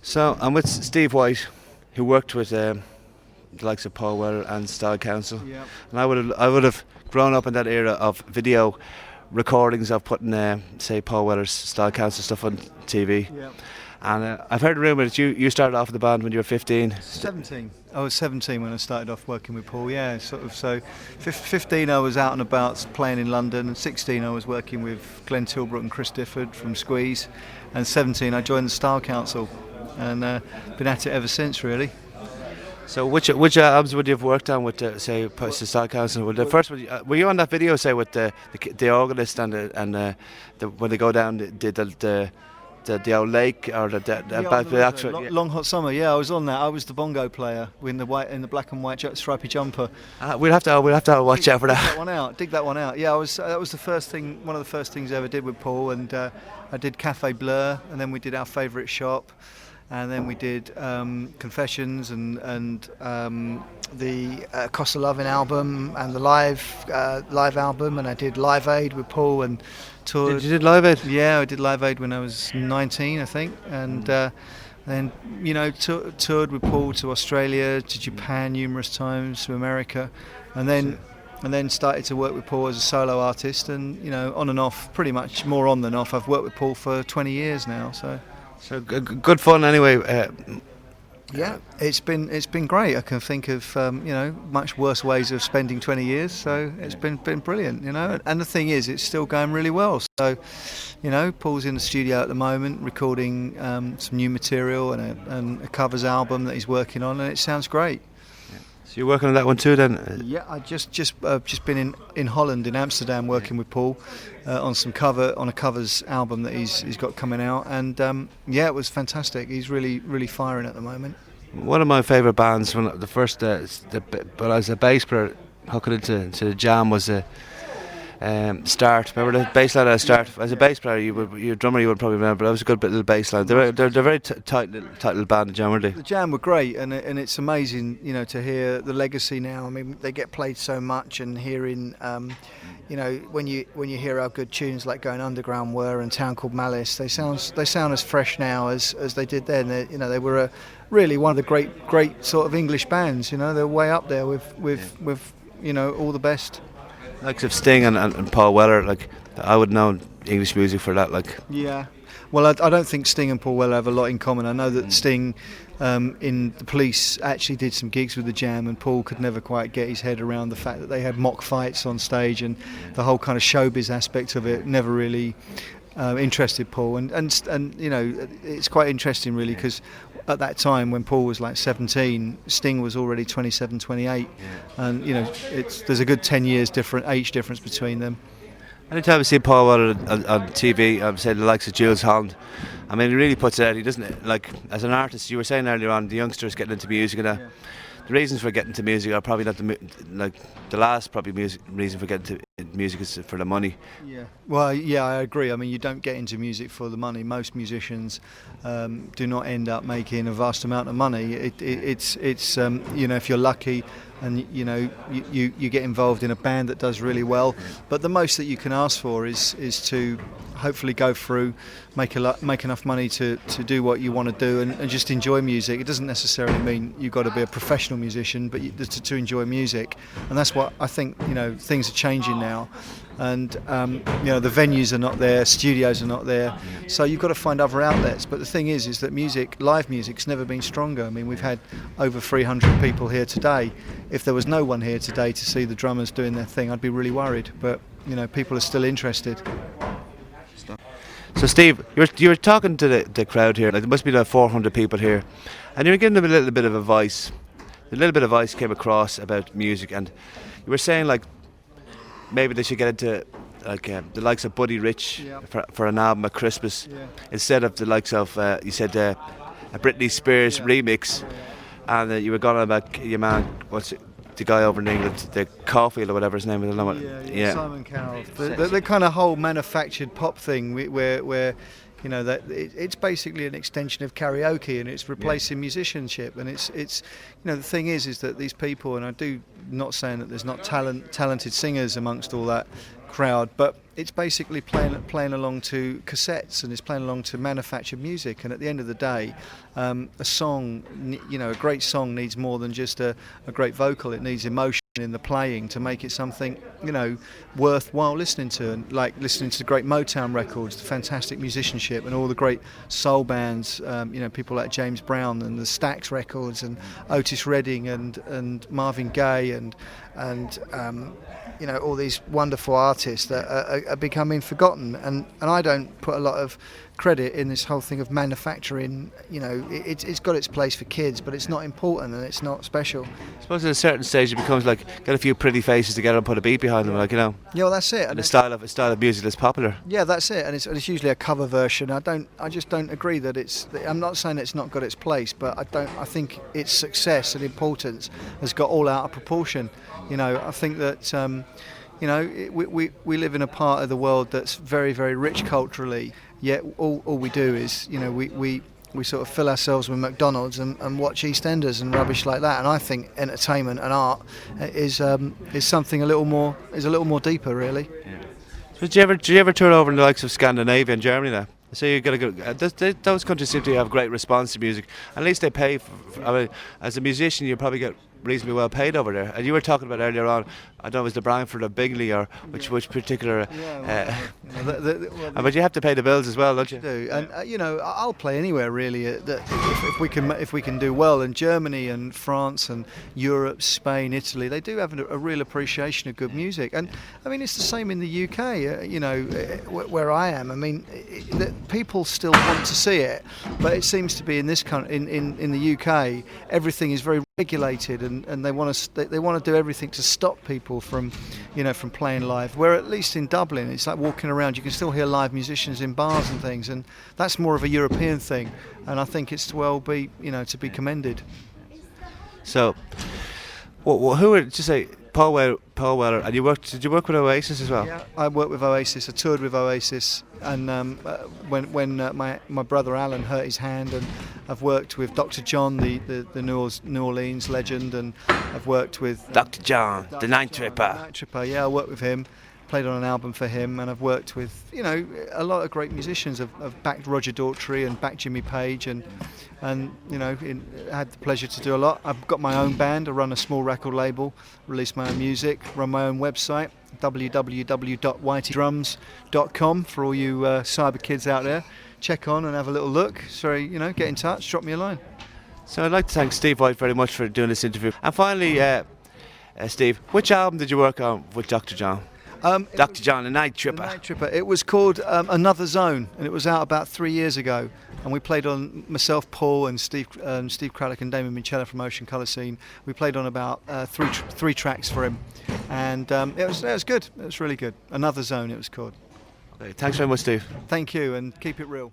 So I'm with Steve White, who worked with the likes of Paul Weller and Style Council, Yeah. and I would have grown up in that era of video recordings of putting say Paul Weller's Style Council stuff on TV. Yeah. And I've heard a rumour that you started off in the band when you were 15. 17. I was 17 when I started off working with Paul. Yeah, sort of. So, 15 I was out and about playing in London, and 16 I was working with Glenn Tilbrook and Chris Difford from Squeeze, and 17 I joined the Style Council, and been at it ever since, really. So which albums would you have worked on with say the Style Council? Well, the first one, were you on that video say with the organist and when they go down the old lake or the actual Long Hot Summer. Yeah, I was on that. I was the bongo player in the black and white stripy jumper. We'll have to watch out for that. Dig that one out. Yeah, that was the first thing. One of the first things I ever did with Paul, and I did Cafe Blur, and then we did Our Favourite Shop, and then we did Confessions and the Cost of Loving album and the live album, and I did Live Aid with Paul and toured. You did Live Aid? Yeah, I did Live Aid when I was 19, I think, and then toured with Paul to Australia, to Japan numerous times, to America, and then started to work with Paul as a solo artist, and on and off, pretty much more on than off. I've worked with Paul for 20 years now, so. So good fun anyway. Yeah, it's been great. I can think of much worse ways of spending 20 years. So it's been brilliant, And the thing is, it's still going really well. So, Paul's in the studio at the moment recording some new material and a covers album that he's working on, and it sounds great. So you're working on that one too, then? Yeah, I just been in Holland, in Amsterdam, working with Paul on a covers album that he's got coming out, and it was fantastic. He's really firing at the moment. One of my favourite bands, when the first, but I was a bass player, hooking into the jam was Start. Remember the bass line at Start? As a bass player, you're a drummer, you would probably remember. That was a good little bass line. They're very tight little band, generally. The Jam were great, and it's amazing, to hear the legacy now. I mean, they get played so much, and hearing, when you hear how good tunes like Going Underground were and Town Called Malice, they sound as fresh now as they did then. They were really one of the great sort of English bands. They're way up there with all the best. Like of Sting and Paul Weller, like I would know English music for that, like. Yeah, well, I don't think Sting and Paul Weller have a lot in common. I know that Sting, in the Police, actually did some gigs with the Jam, and Paul could never quite get his head around the fact that they had mock fights on stage, and the whole kind of showbiz aspect of it never really interested Paul. And it's quite interesting, really, because at that time when Paul was like 17, Sting was already 27, 28, and there's a good 10 years age difference between them. Anytime I see Paul Weller on TV, I'm saying the likes of Jules Holland, I mean, he really puts it out. He doesn't, like, as an artist, you were saying earlier on, the youngsters getting into music and that. The reasons for getting into music are probably not the last reason for getting into music is for the money. Yeah. Well, yeah, I agree. I mean, you don't get into music for the money. Most musicians do not end up making a vast amount of money. It's if you're lucky and you get involved in a band that does really well, but the most that you can ask for is to hopefully go through, make enough money to do what you want to do and just enjoy music. It doesn't necessarily mean you've got to be a professional musician, but to enjoy music, and that's what I think. Things are changing now, and the venues are not there, studios are not there, so you've got to find other outlets. But the thing is that live music's never been stronger. I mean, we've had over 300 people here today. If there was no one here today to see the drummers doing their thing, I'd be really worried. But people are still interested. So Steve, you were talking to the crowd here. Like, there must be about 400 people here, and you were giving them a little bit of advice. A little bit of advice came across about music, and you were saying like maybe they should get into like the likes of Buddy Rich for an album at Christmas instead of the likes of you said a Britney Spears remix, and you were going on about your man. What's it? The guy over in England, the Caulfield or whatever his name is. Simon Cowell. The kind of whole manufactured pop thing where You know, that it's basically an extension of karaoke, and it's replacing musicianship. And it's you know, the thing is that these people, and I do not saying that there's not talented singers amongst all that crowd, but it's basically playing along to cassettes, and it's playing along to manufactured music. And at the end of the day, a song, you know, a great song needs more than just a great vocal. It needs emotion in the playing to make it something, you know, worthwhile listening to. And like listening to the great Motown records, the fantastic musicianship, and all the great soul bands, you know, people like James Brown and the Stax records, and Otis Redding and Marvin Gaye, and you know, all these wonderful artists that are becoming forgotten. And I don't put a lot of credit in this whole thing of manufacturing. You know, it's got its place for kids, but it's not important and it's not special. I suppose at a certain stage it becomes like get a few pretty faces together and put a beat behind them, like, you know. Yeah, well, that's it. And a style of music that's popular. Yeah, that's it. And it's usually a cover version. I just don't agree that it's. I'm not saying it's not got its place, but I think its success and importance has got all out of proportion. You know, I think that. You know, we live in a part of the world that's very, very rich culturally, yet all we do is, you know, we sort of fill ourselves with McDonald's and watch EastEnders and rubbish like that. And I think entertainment and art is something a little more deeper, really. Yeah. So did you ever tour over in the likes of Scandinavia and Germany now? So you got to go. Those countries seem to have great response to music. At least they pay. I mean, as a musician, you probably get reasonably well paid over there. And you were talking about earlier on, I don't know, was the Brantford or Bingley or which particular. But you have to pay the bills as well, don't you? Do. And you know, I'll play anywhere really. If we can do well. And Germany and France and Europe, Spain, Italy, they do have a real appreciation of good music. And I mean, it's the same in the UK. You know, where I am. I mean, people still want to see it, but it seems to be in this country, in the UK, everything is very regulated, and they want to do everything to stop people from playing live. Where at least in Dublin, it's like walking around, you can still hear live musicians in bars and things, and that's more of a European thing. And I think it's to be commended. So, who would you say? Paul Weller, and did you work with Oasis as well? Yeah, I worked with Oasis. I toured with Oasis, and when my brother Alan hurt his hand, and I've worked with Dr. John, the New Orleans legend, and I've worked with Dr. John, the Night Tripper. Yeah, I worked with him, played on an album for him, and I've worked with, you know, a lot of great musicians. I've backed Roger Daltrey and backed Jimmy Page, and you know, had the pleasure to do a lot. I've got my own band. I run a small record label, release my own music, run my own website, www.whiteydrums.com, for all you cyber kids out there. Check on and have a little look. So, you know, get in touch, drop me a line. So I'd like to thank Steve White very much for doing this interview. And finally, Steve, which album did you work on with Dr. John? Dr. John, the Night Tripper. The Night Tripper. It was called Another Zone, and it was out about 3 years ago. And we played on, myself, Paul, and Steve Craddock and Damon Minchella from Ocean Colour Scene. We played on about three tracks for him, and it was good. It was really good. Another Zone, it was called. Okay, thanks very much, Steve. Thank you, and keep it real.